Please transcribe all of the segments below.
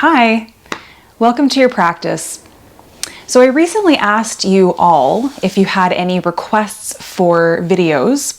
Hi, welcome to your practice. So I recently asked you all if you had any requests for videos,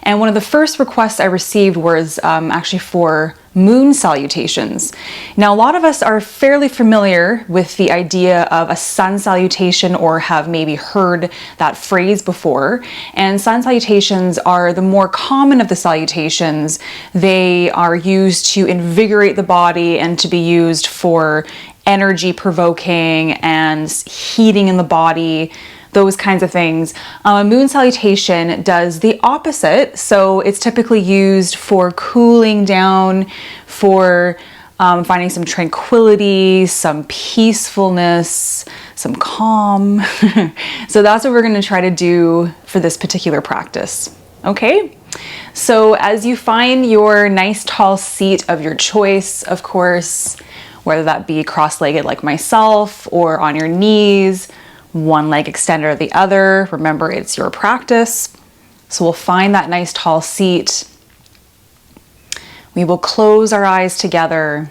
and one of the first requests I received was actually for moon salutations. Now, a lot of us are fairly familiar with the idea of a sun salutation or have maybe heard that phrase before. And sun salutations are the more common of the salutations. They are used to invigorate the body and to be used for energy provoking and heating in the body, those kinds of things. A moon salutation does the opposite. So it's typically used for cooling down, for finding some tranquility, some peacefulness, some calm. So that's what we're going to try to do for this particular practice. Okay? So as you find your nice tall seat of your choice, of course, whether that be cross-legged like myself or on your knees, one leg extended or the other. Remember, it's your practice. So we'll find that nice tall seat. We will close our eyes together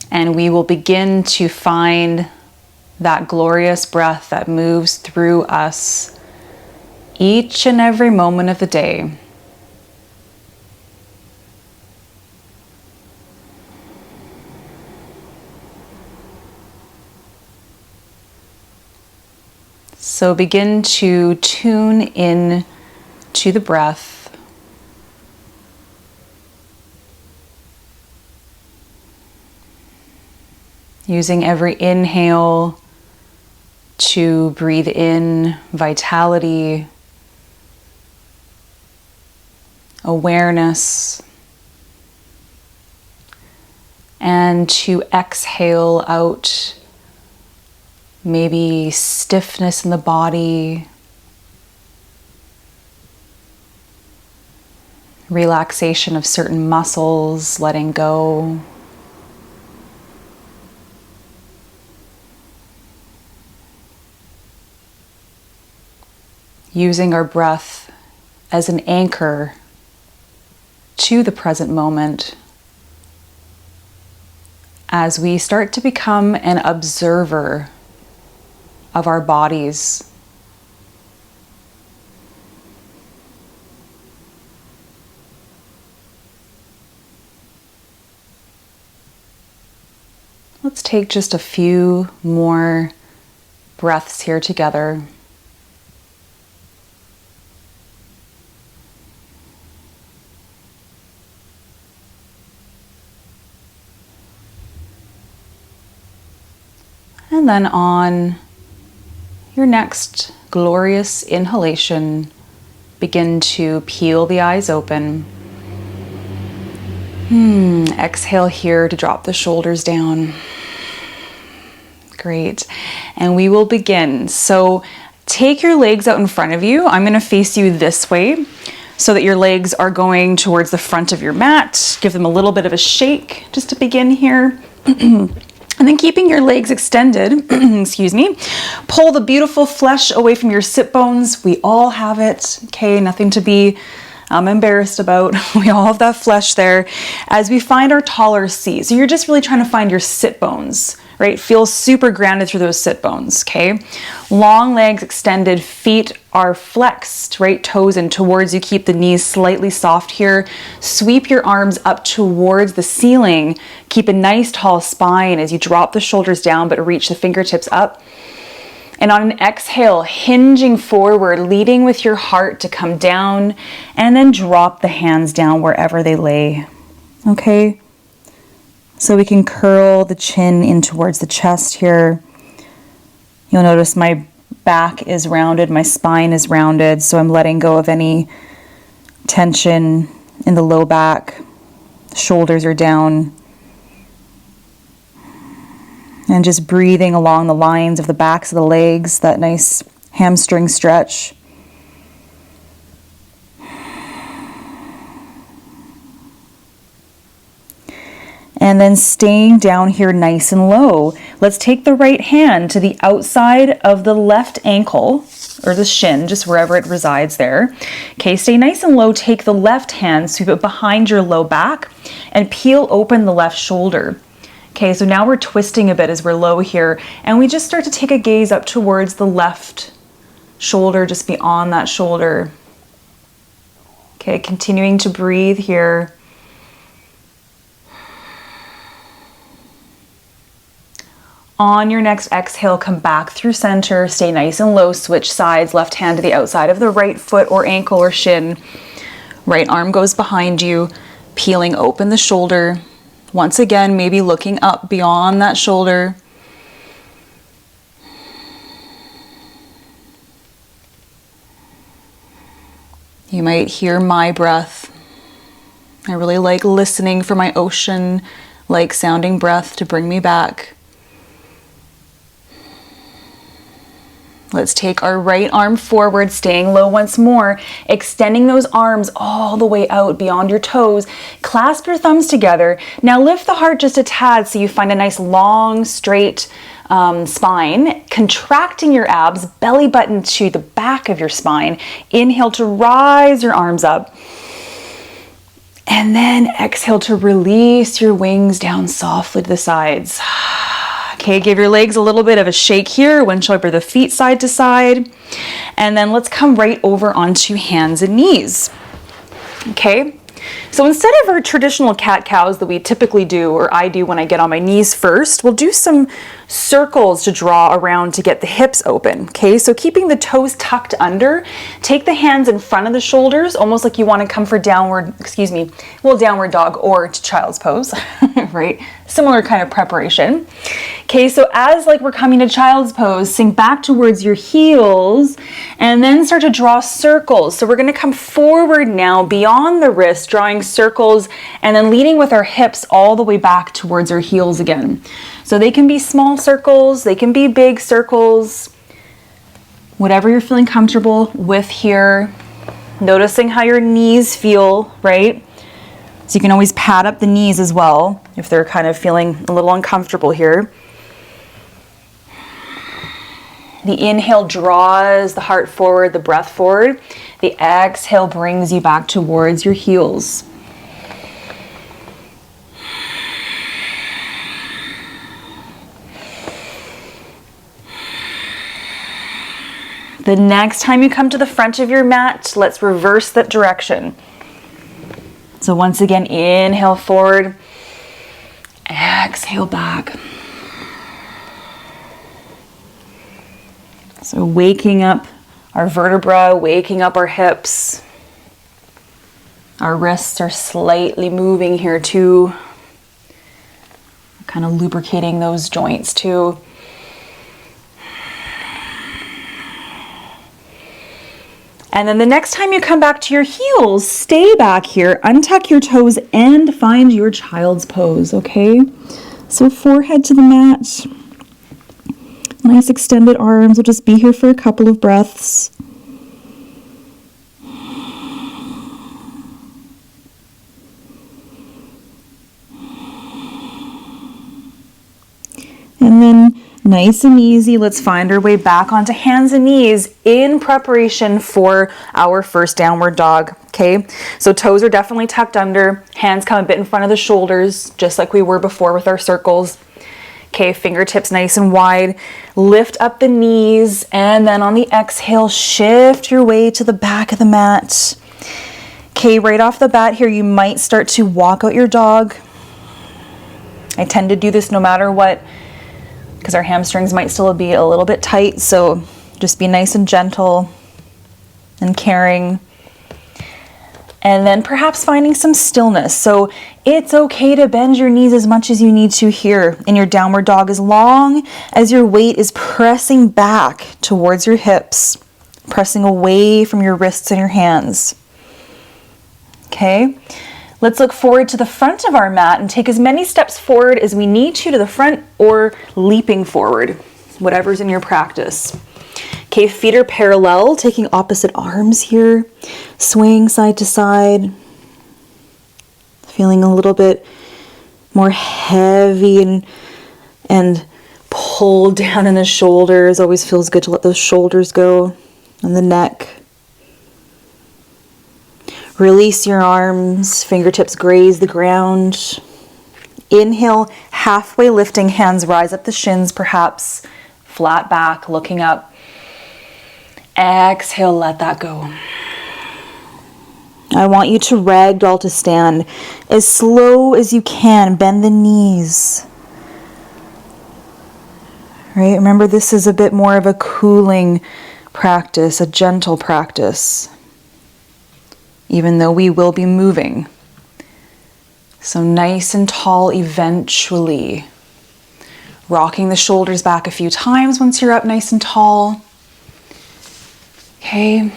and we will begin to find that glorious breath that moves through us each and every moment of the day. So begin to tune in to the breath. Using every inhale to breathe in vitality, awareness, and to exhale out maybe stiffness in the body, relaxation of certain muscles, letting go. Using our breath as an anchor to the present moment as we start to become an observer of our bodies. Let's take just a few more breaths here together. And then on your next glorious inhalation, begin to peel the eyes open. Exhale here to drop the shoulders down. Great. And we will begin. So take your legs out in front of you. I'm going to face you this way so that your legs are going towards the front of your mat. Give them a little bit of a shake just to begin here. And then keeping your legs extended, excuse me, pull the beautiful flesh away from your sit bones. We all have it, okay? Nothing to be embarrassed about. We all have that flesh there. As we find our taller seat, so you're just really trying to find your sit bones, right? Feel super grounded through those sit bones, okay? Long legs extended, feet are flexed, right? Toes in towards you. Keep the knees slightly soft here. Sweep your arms up towards the ceiling. Keep a nice tall spine as you drop the shoulders down, but reach the fingertips up. And on an exhale, hinging forward, leading with your heart to come down, and then drop the hands down wherever they lay, okay? So we can curl the chin in towards the chest here. You'll notice my back is rounded, my spine is rounded, so I'm letting go of any tension in the low back. Shoulders are down. And just breathing along the lines of the backs of the legs, that nice hamstring stretch. And then staying down here nice and low. Let's take the right hand to the outside of the left ankle or the shin, just wherever it resides there. Okay, stay nice and low. Take the left hand, sweep it behind your low back, and peel open the left shoulder. Okay, so now we're twisting a bit as we're low here, and we just start to take a gaze up towards the left shoulder, just beyond that shoulder. Okay, continuing to breathe here. On your next exhale, come back through center, stay nice and low, switch sides, left hand to the outside of the right foot or ankle or shin. Right arm goes behind you, peeling open the shoulder. Once again, maybe looking up beyond that shoulder. You might hear my breath. I really like listening for my ocean-like sounding breath to bring me back. Let's take our right arm forward, staying low once more, extending those arms all the way out beyond your toes. Clasp your thumbs together. Now lift the heart just a tad so you find a nice long, straight spine. Contracting your abs, belly button to the back of your spine. Inhale to rise your arms up. And then exhale to release your wings down softly to the sides. Okay, give your legs a little bit of a shake here, windshield over the feet side to side. And then let's come right over onto hands and knees. Okay, so instead of our traditional cat-cows that we typically do, or I do when I get on my knees first, we'll do some circles to draw around to get the hips open. Okay, so keeping the toes tucked under, take the hands in front of the shoulders, almost like you want to come for downward dog or to child's pose, right? Similar kind of preparation. Okay, so as like we're coming to child's pose, sink back towards your heels and then start to draw circles. So we're going to come forward now beyond the wrist, drawing circles and then leading with our hips all the way back towards our heels again. So they can be small circles, they can be big circles, whatever you're feeling comfortable with here. Noticing how your knees feel, right? So you can always pad up the knees as well if they're kind of feeling a little uncomfortable here. The inhale draws the heart forward, the breath forward. The exhale brings you back towards your heels. The next time you come to the front of your mat, let's reverse that direction. So once again, inhale forward, exhale back. So waking up our vertebra, waking up our hips. Our wrists are slightly moving here too. Kind of lubricating those joints too. And then the next time you come back to your heels, stay back here, untuck your toes, and find your child's pose, okay? So forehead to the mat. Nice extended arms. We'll just be here for a couple of breaths. And then nice and easy, let's find our way back onto hands and knees in preparation for our first downward dog, okay? So toes are definitely tucked under, hands come a bit in front of the shoulders, just like we were before with our circles. Okay, fingertips nice and wide, lift up the knees, and then on the exhale, shift your way to the back of the mat. Okay, right off the bat here, you might start to walk out your dog. I tend to do this no matter what, because our hamstrings might still be a little bit tight, so just be nice and gentle and caring. And then perhaps finding some stillness. So it's okay to bend your knees as much as you need to here in your downward dog, as long as your weight is pressing back towards your hips, pressing away from your wrists and your hands. Okay? Let's look forward to the front of our mat and take as many steps forward as we need to the front, or leaping forward, whatever's in your practice. Okay, feet are parallel, taking opposite arms here, swaying side to side, feeling a little bit more heavy and pull down in the shoulders. Always feels good to let those shoulders go, and the neck. Release your arms, fingertips graze the ground. Inhale, halfway lifting, hands rise up the shins, perhaps flat back, looking up. Exhale, let that go. I want you to ragdoll to stand as slow as you can. Bend the knees. Right? Remember, this is a bit more of a cooling practice, a gentle practice, even though we will be moving. So nice and tall eventually. Rocking the shoulders back a few times once you're up nice and tall. Okay,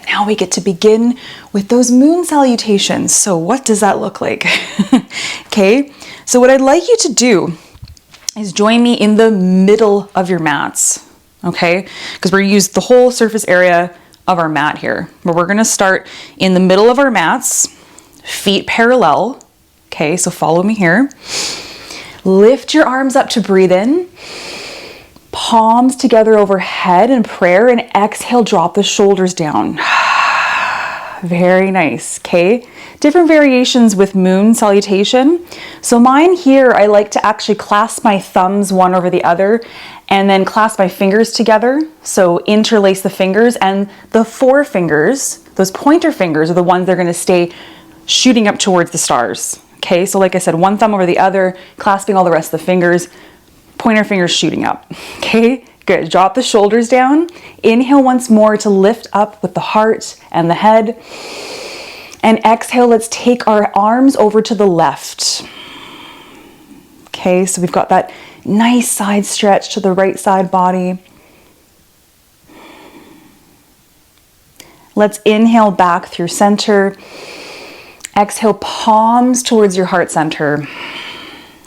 now we get to begin with those moon salutations. So what does that look like? Okay, so what I'd like you to do is join me in the middle of your mats. Okay, because we're going to use the whole surface area of our mat here. But we're going to start in the middle of our mats, feet parallel. Okay, so follow me here. Lift your arms up to breathe in. Palms together overhead in prayer, and exhale, drop the shoulders down. Very nice, okay? Different variations with moon salutation. So mine here, I like to actually clasp my thumbs one over the other and then clasp my fingers together. So interlace the fingers, and the forefingers, those pointer fingers, are the ones that are gonna stay shooting up towards the stars. Okay, so like I said, one thumb over the other, clasping all the rest of the fingers, pointer fingers shooting up. Okay, good. Drop the shoulders down. Inhale once more to lift up with the heart and the head. And exhale, let's take our arms over to the left. Okay, so we've got that nice side stretch to the right side body. Let's inhale back through center. Exhale, palms towards your heart center.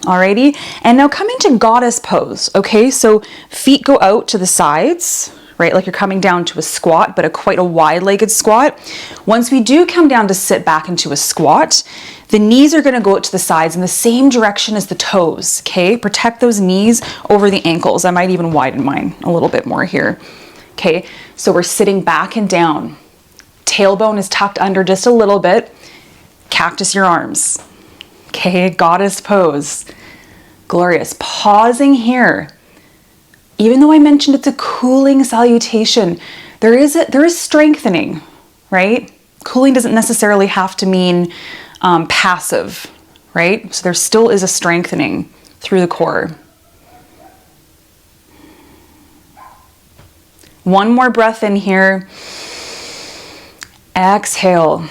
Alrighty, and now come into goddess pose. Okay, so feet go out to the sides, right? Like you're coming down to a squat, but quite a wide-legged squat. Once we do come down to sit back into a squat, the knees are gonna go out to the sides in the same direction as the toes, okay? Protect those knees over the ankles. I might even widen mine a little bit more here. Okay, so we're sitting back and down. Tailbone is tucked under just a little bit. Cactus your arms. Okay, goddess pose. Glorious. Pausing here. Even though I mentioned it's a cooling salutation, there is strengthening, right? Cooling doesn't necessarily have to mean passive, right? So there still is a strengthening through the core. One more breath in here. Exhale.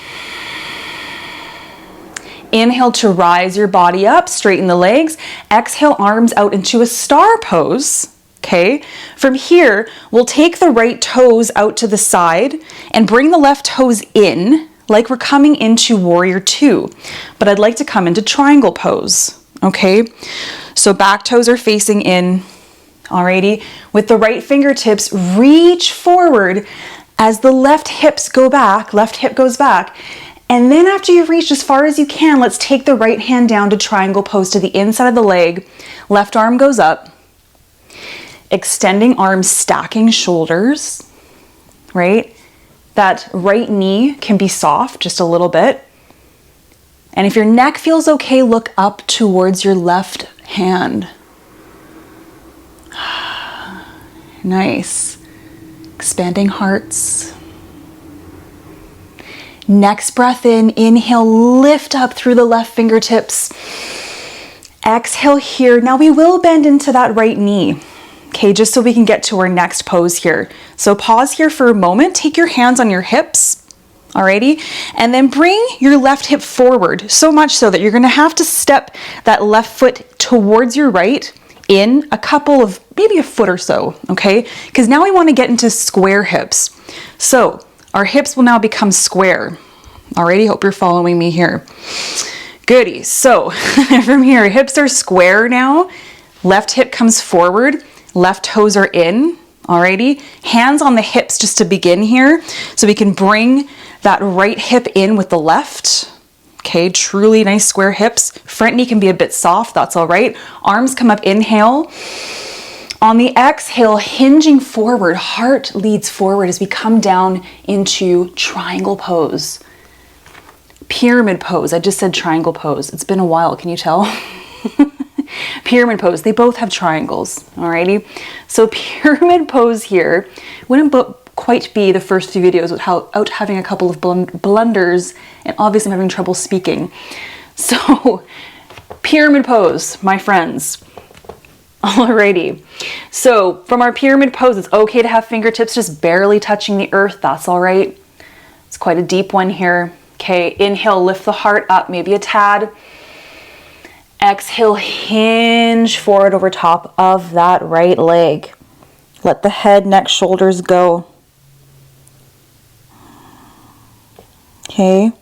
Inhale to rise your body up, straighten the legs. Exhale, arms out into a star pose. Okay, from here, we'll take the right toes out to the side and bring the left toes in like we're coming into warrior two. But I'd like to come into triangle pose. Okay, so back toes are facing in. Alrighty, with the right fingertips, reach forward as the left hips go back, left hip goes back. And then after you've reached as far as you can, let's take the right hand down to triangle pose to the inside of the leg. Left arm goes up. Extending arms, stacking shoulders, right? That right knee can be soft just a little bit. And if your neck feels okay, look up towards your left hand. Nice. Expanding hearts. Next breath in, inhale, lift up through the left fingertips. Exhale here. Now we will bend into that right knee, okay, just so we can get to our next pose here. So pause here for a moment, take your hands on your hips, alrighty, and then bring your left hip forward, so much so that you're gonna have to step that left foot towards your right in a couple of, maybe a foot or so, okay? Because now we wanna get into square hips. So our hips will now become square. Alrighty, hope you're following me here. Goodies. So from here, hips are square now. Left hip comes forward. Left toes are in. Alrighty. Hands on the hips just to begin here. So we can bring that right hip in with the left. Okay, truly nice square hips. Front knee can be a bit soft. That's all right. Arms come up, inhale. On the exhale, hinging forward, heart leads forward as we come down into triangle pose. Pyramid pose. I just said triangle pose. It's been a while, can you tell? Pyramid pose. They both have triangles, alrighty? So pyramid pose here wouldn't quite be the first few videos without having a couple of blunders, and obviously I'm having trouble speaking. So pyramid pose, my friends. Alrighty. So from our pyramid pose, it's okay to have fingertips just barely touching the earth. That's all right. It's quite a deep one here. Okay, inhale, lift the heart up, maybe a tad. Exhale, hinge forward over top of that right leg. Let the head, neck, shoulders go. Okay.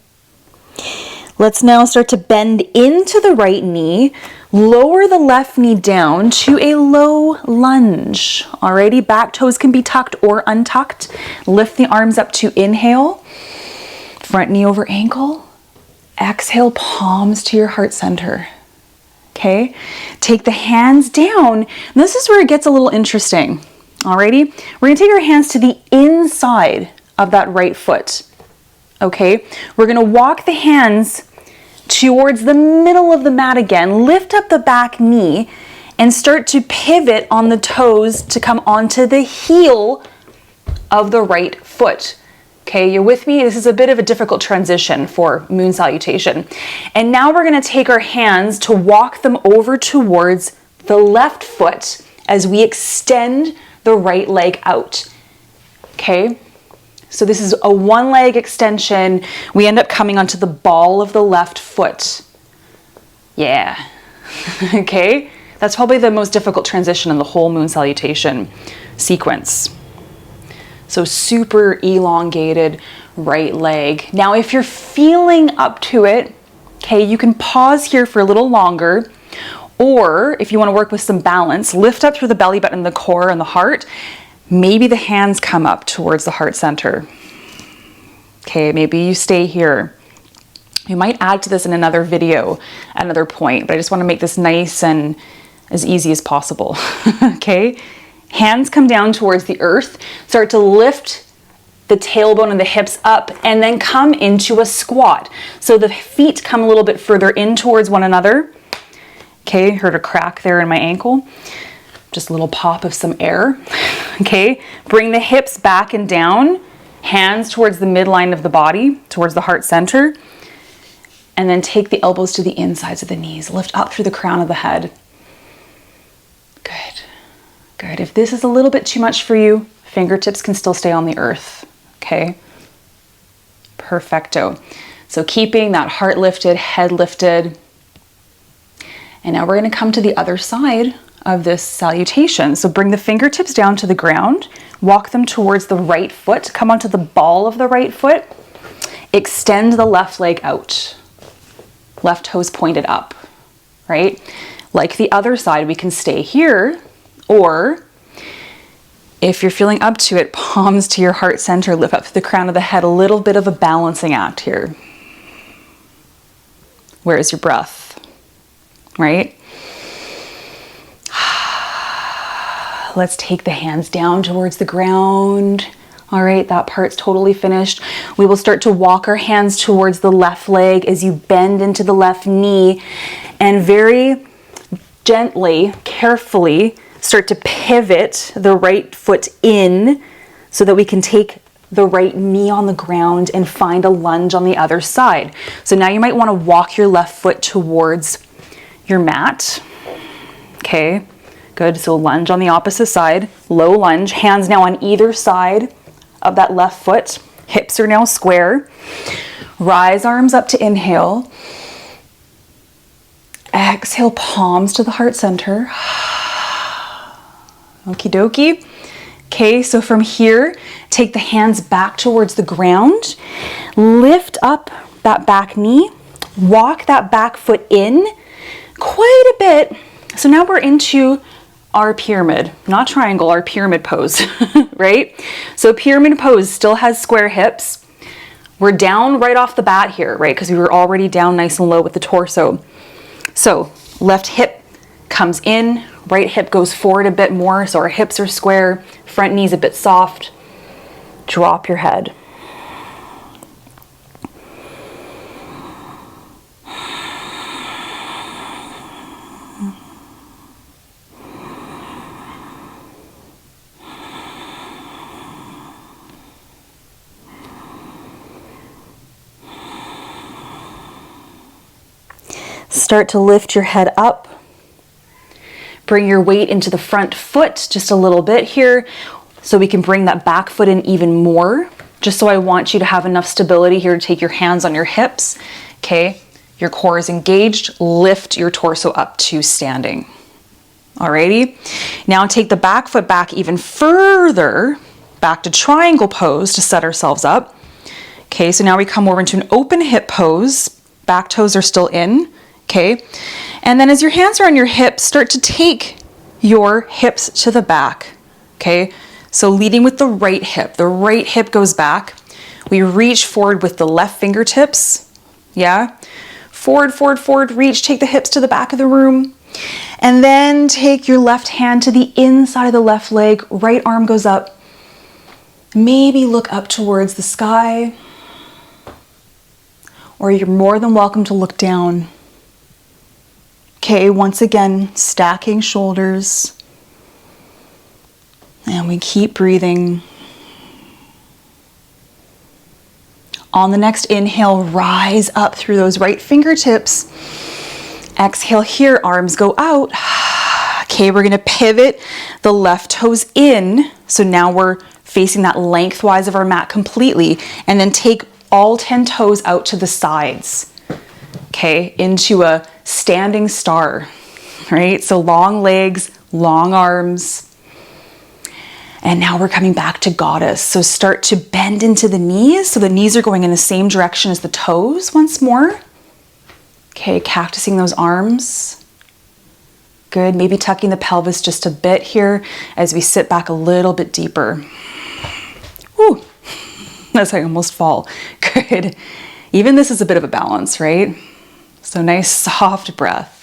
Let's now start to bend into the right knee. Lower the left knee down to a low lunge. Alrighty, back toes can be tucked or untucked. Lift the arms up to inhale. Front knee over ankle. Exhale, palms to your heart center. Okay, take the hands down. This is where it gets a little interesting. Alrighty, we're gonna take our hands to the inside of that right foot. Okay, we're gonna walk the hands towards the middle of the mat again. Lift up the back knee and start to pivot on the toes to come onto the heel of the right foot. Okay, you're with me? This is a bit of a difficult transition for Moon Salutation. And now we're gonna take our hands to walk them over towards the left foot as we extend the right leg out. Okay, so this is a one leg extension. We end up coming onto the ball of the left foot. Yeah, okay. That's probably the most difficult transition in the whole Moon Salutation sequence. So super elongated right leg. Now, if you're feeling up to it, okay, you can pause here for a little longer, or if you want to work with some balance, lift up through the belly button, the core, and the heart. Maybe the hands come up towards the heart center. Okay, maybe you stay here. We might add to this in another video at another point, but I just want to make this nice and as easy as possible. Okay. Hands come down towards the earth, start to lift the tailbone and the hips up, and then come into a squat. So the feet come a little bit further in towards one another. Okay, heard a crack there in my ankle. Just a little pop of some air. Okay, bring the hips back and down, hands towards the midline of the body, towards the heart center, and then take the elbows to the insides of the knees. Lift up through the crown of the head. Good. Good. If this is a little bit too much for you, fingertips can still stay on the earth, okay? Perfecto. So keeping that heart lifted, head lifted. And now we're going to come to the other side of this salutation. So bring the fingertips down to the ground, walk them towards the right foot, come onto the ball of the right foot, extend the left leg out, left toes pointed up, right? Like the other side, we can stay here. Or if you're feeling up to it, palms to your heart center, lift up to the crown of the head, a little bit of a balancing act here. Where is your breath? Right? Let's take the hands down towards the ground. All right, that part's totally finished. We will start to walk our hands towards the left leg as you bend into the left knee, and very gently, carefully, start to pivot the right foot in so that we can take the right knee on the ground and find a lunge on the other side. So now you might want to walk your left foot towards your mat. Okay, good. So lunge on the opposite side, low lunge, hands now on either side of that left foot. Hips are now square. Rise arms up to inhale. Exhale, palms to the heart center. Okie dokie. Okay, so from here, take the hands back towards the ground. Lift up that back knee. Walk that back foot in quite a bit. So now we're into our pyramid, not triangle, our pyramid pose, right? So pyramid pose still has square hips. We're down right off the bat here, right? Because we were already down nice and low with the torso. So left hip comes in, Right hip goes forward a bit more, so our hips are square, front knee's a bit soft. Drop your head. Start to lift your head up. Bring your weight into the front foot just a little bit here so we can bring that back foot in even more. Just so I want you to have enough stability here to take your hands on your hips. Okay, your core is engaged. Lift your torso up to standing. Alrighty, now take the back foot back even further, back to triangle pose to set ourselves up. Okay, so now we come over into an open hip pose. Back toes are still in. Okay, and then as your hands are on your hips, start to take your hips to the back. Okay, so leading with the right hip goes back. We reach forward with the left fingertips. Yeah, forward, forward, forward, reach, take the hips to the back of the room. And then take your left hand to the inside of the left leg, right arm goes up. Maybe look up towards the sky, or you're more than welcome to look down. Okay, once again, stacking shoulders. And we keep breathing. On the next inhale, rise up through those right fingertips. Exhale here, arms go out. Okay, we're gonna pivot the left toes in. So now we're facing that lengthwise of our mat completely. And then take all 10 toes out to the sides. Okay, into a standing star, right? So long legs, long arms. And now we're coming back to goddess. So start to bend into the knees. So the knees are going in the same direction as the toes once more. Okay, cactusing those arms. Good, maybe tucking the pelvis just a bit here as we sit back a little bit deeper. Woo, that's like I almost fall. Good. Even this is a bit of a balance, right? So nice soft breath.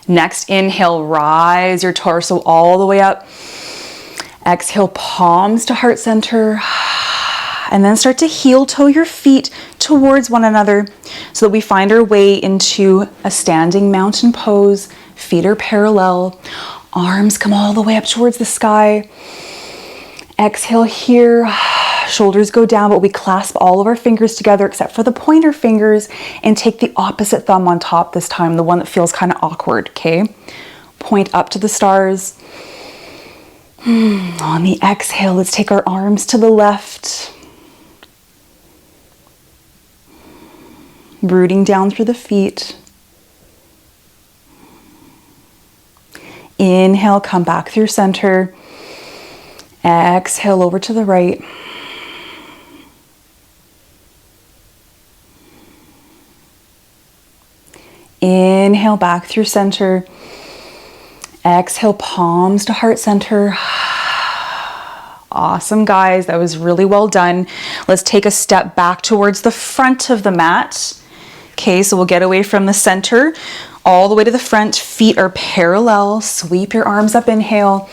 Next inhale, rise your torso all the way up. Exhale, palms to heart center. And then start to heel toe your feet towards one another so that we find our way into a standing mountain pose. Feet are parallel. Arms come all the way up towards the sky. Exhale here. Shoulders go down, but we clasp all of our fingers together except for the pointer fingers and take the opposite thumb on top this time, the one that feels kind of awkward, okay? Point up to the stars. On the exhale, let's take our arms to the left. Rooting down through the feet. Inhale, come back through center. Exhale over to the right. Inhale back through center. Exhale, palms to heart center. Awesome, guys. That was really well done. Let's take a step back towards the front of the mat. Okay, so we'll get away from the center all the way to the front. Feet are parallel. Sweep your arms up, inhale.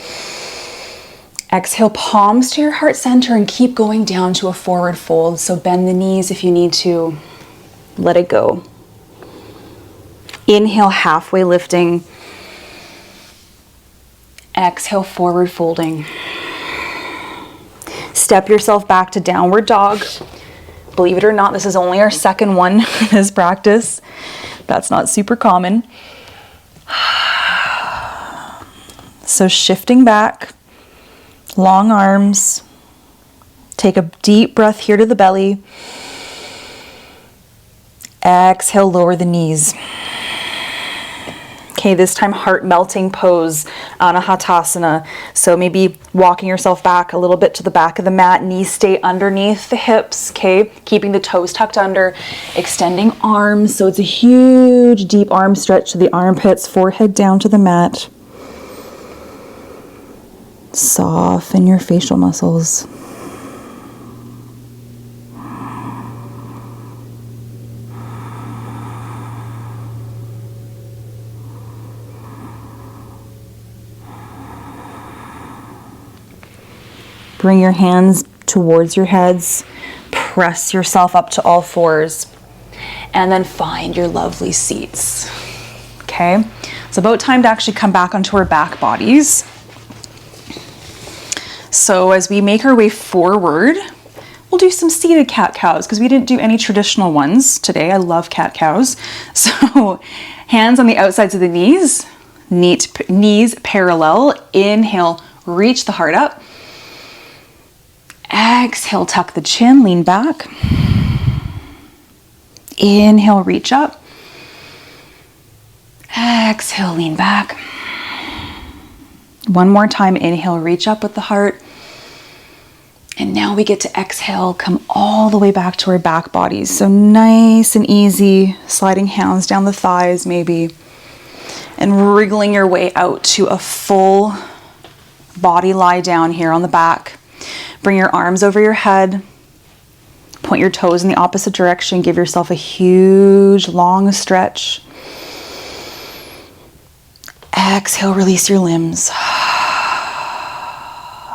Exhale, palms to your heart center and keep going down to a forward fold. So bend the knees if you need to. Let it go. Inhale, halfway lifting. Exhale, forward folding. Step yourself back to downward dog. Believe it or not, this is only our second one in this practice. That's not super common. So shifting back, long arms. Take a deep breath here to the belly. Exhale, lower the knees. Okay, this time heart melting pose, Anahatasana. So maybe walking yourself back a little bit to the back of the mat, knees stay underneath the hips, okay? Keeping the toes tucked under, extending arms. So it's a huge deep arm stretch to the armpits, forehead down to the mat. Soften your facial muscles. Bring your hands towards your heads. Press yourself up to all fours. And then find your lovely seats. Okay? It's about time to actually come back onto our back bodies. So as we make our way forward, we'll do some seated cat-cows because we didn't do any traditional ones today. I love cat-cows. So hands on the outsides of the knees, knees parallel. Inhale, reach the heart up. Exhale, tuck the chin, lean back. Inhale, reach up. Exhale, lean back. One more time, inhale, reach up with the heart. And now we get to exhale, come all the way back to our back bodies. So nice and easy, sliding hands down the thighs maybe, and wriggling your way out to a full body lie down here on the back. Bring your arms over your head, point your toes in the opposite direction, give yourself a huge long stretch. Exhale, release your limbs.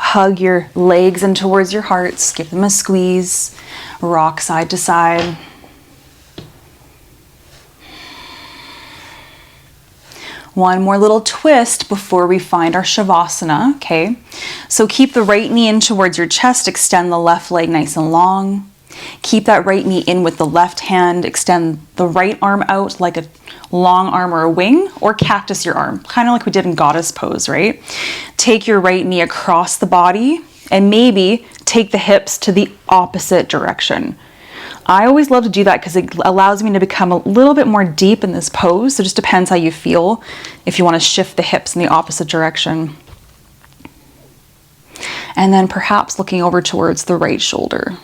Hug your legs in towards your hearts. Give them a squeeze. Rock side to side. One more little twist before we find our Shavasana, okay? So keep the right knee in towards your chest. Extend the left leg nice and long. Keep that right knee in with the left hand. Extend the right arm out like a long arm or a wing, or cactus your arm, kind of like we did in goddess pose, right? Take your right knee across the body and maybe take the hips to the opposite direction. I always love to do that because it allows me to become a little bit more deep in this pose. So it just depends how you feel if you want to shift the hips in the opposite direction. And then perhaps looking over towards the right shoulder.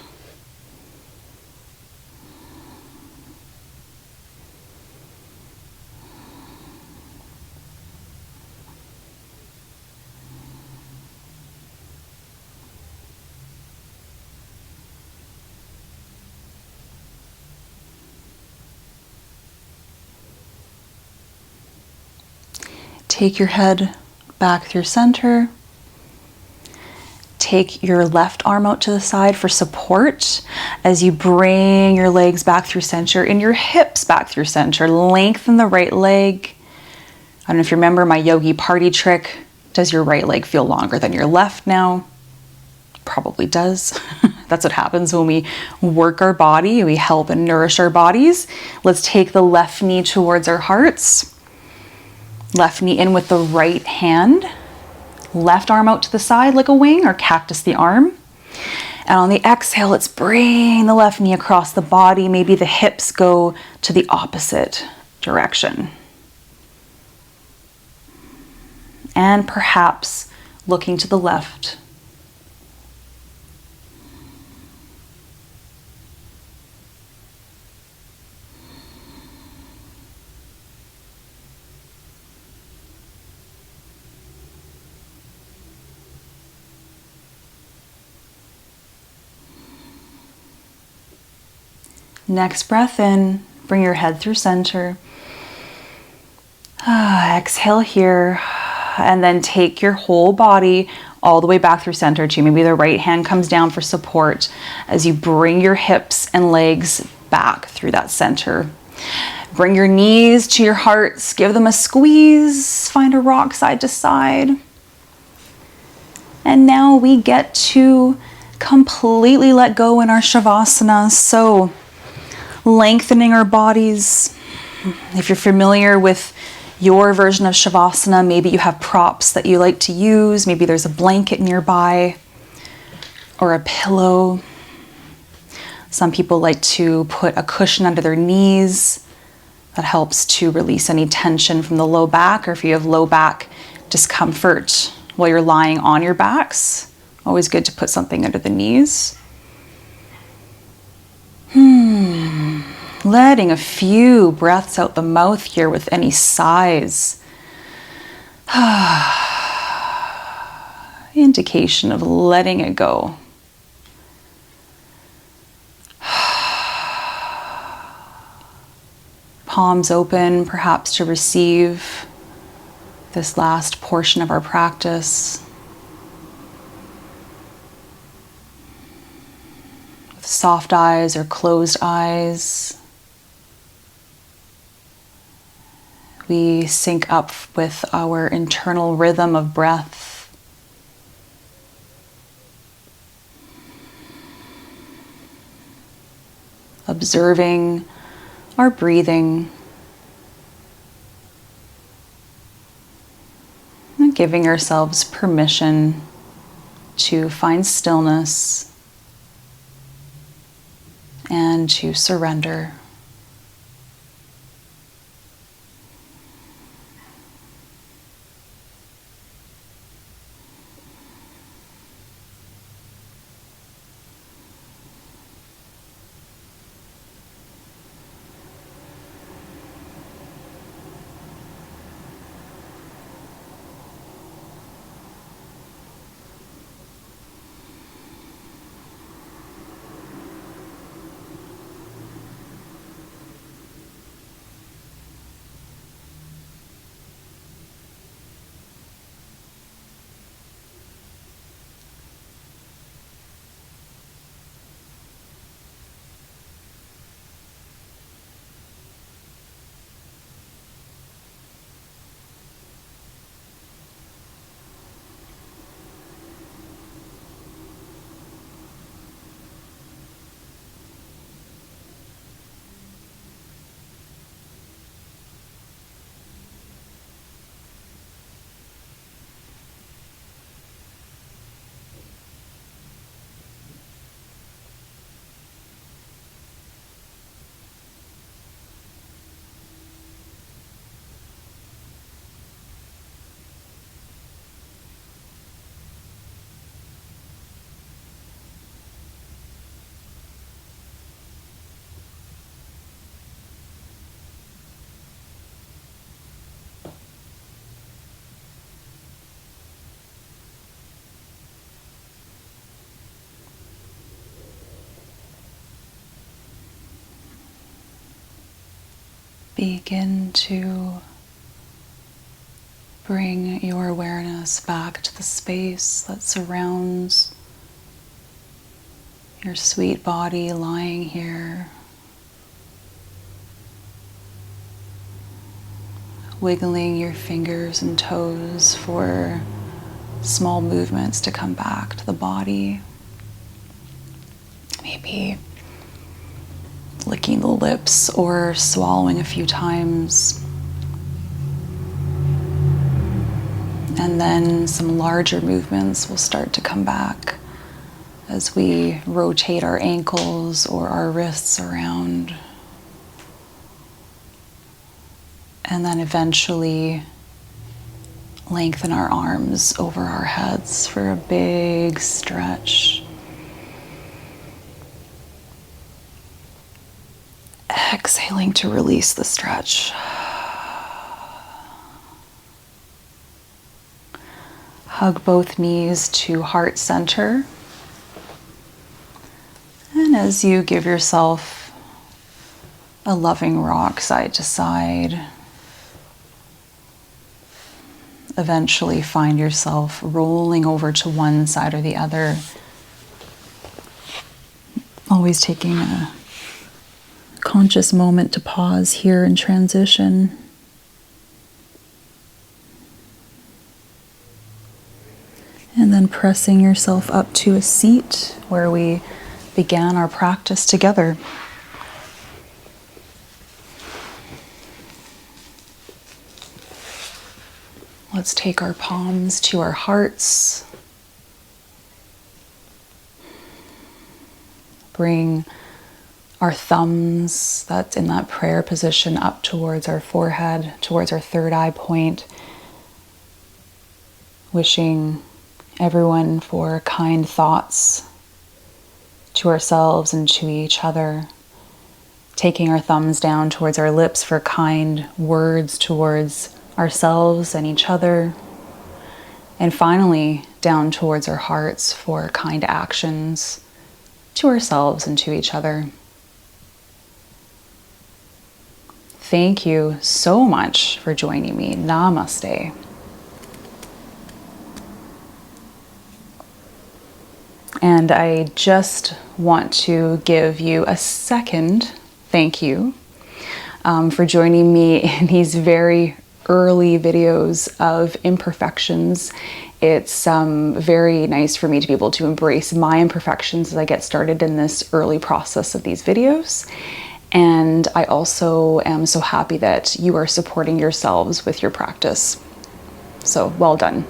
Take your head back through center. Take your left arm out to the side for support as you bring your legs back through center and your hips back through center. Lengthen the right leg. I don't know if you remember my yogi party trick. Does your right leg feel longer than your left now? Probably does. That's what happens when we work our body. We help and nourish our bodies. Let's take the left knee towards our hearts. Left knee in with the right hand. Left arm out to the side like a wing or cactus the arm. And on the exhale, let's bring the left knee across the body. Maybe the hips go to the opposite direction. And perhaps looking to the left. Next breath in, bring your head through center. Exhale here, and then take your whole body all the way back through center too. Maybe the right hand comes down for support as you bring your hips and legs back through that center. Bring your knees to your hearts, give them a squeeze, find a rock side to side. And now we get to completely let go in our Shavasana. So lengthening our bodies. If you're familiar with your version of Shavasana, maybe you have props that you like to use. Maybe there's a blanket nearby or a pillow. Some people like to put a cushion under their knees. That helps to release any tension from the low back, or if you have low back discomfort while you're lying on your backs, always good to put something under the knees. Letting a few breaths out the mouth here with any sighs. Indication of letting it go. Palms open, perhaps to receive this last portion of our practice. soft eyes or closed eyes, we sync up with our internal rhythm of breath. Observing our breathing and giving ourselves permission to find stillness and to surrender. Begin to bring your awareness back to the space that surrounds your sweet body lying here, wiggling your fingers and toes for small movements to come back to the body. Maybe licking the lips or swallowing a few times. And then some larger movements will start to come back as we rotate our ankles or our wrists around. And then eventually lengthen our arms over our heads for a big stretch. Exhaling to release the stretch. Hug both knees to heart center. And as you give yourself a loving rock side to side, eventually find yourself rolling over to one side or the other. Always taking a conscious moment to pause here and transition. And then pressing yourself up to a seat where we began our practice together. Let's take our palms to our hearts. Bring our thumbs, that's in that prayer position, up towards our forehead, towards our third eye point. Wishing everyone for kind thoughts to ourselves and to each other. Taking our thumbs down towards our lips for kind words towards ourselves and each other. And finally, down towards our hearts for kind actions to ourselves and to each other. Thank you so much for joining me. Namaste. And I just want to give you a second thank you for joining me in these very early videos of imperfections. It's very nice for me to be able to embrace my imperfections as I get started in this early process of these videos. And I also am so happy that you are supporting yourselves with your practice. So well done.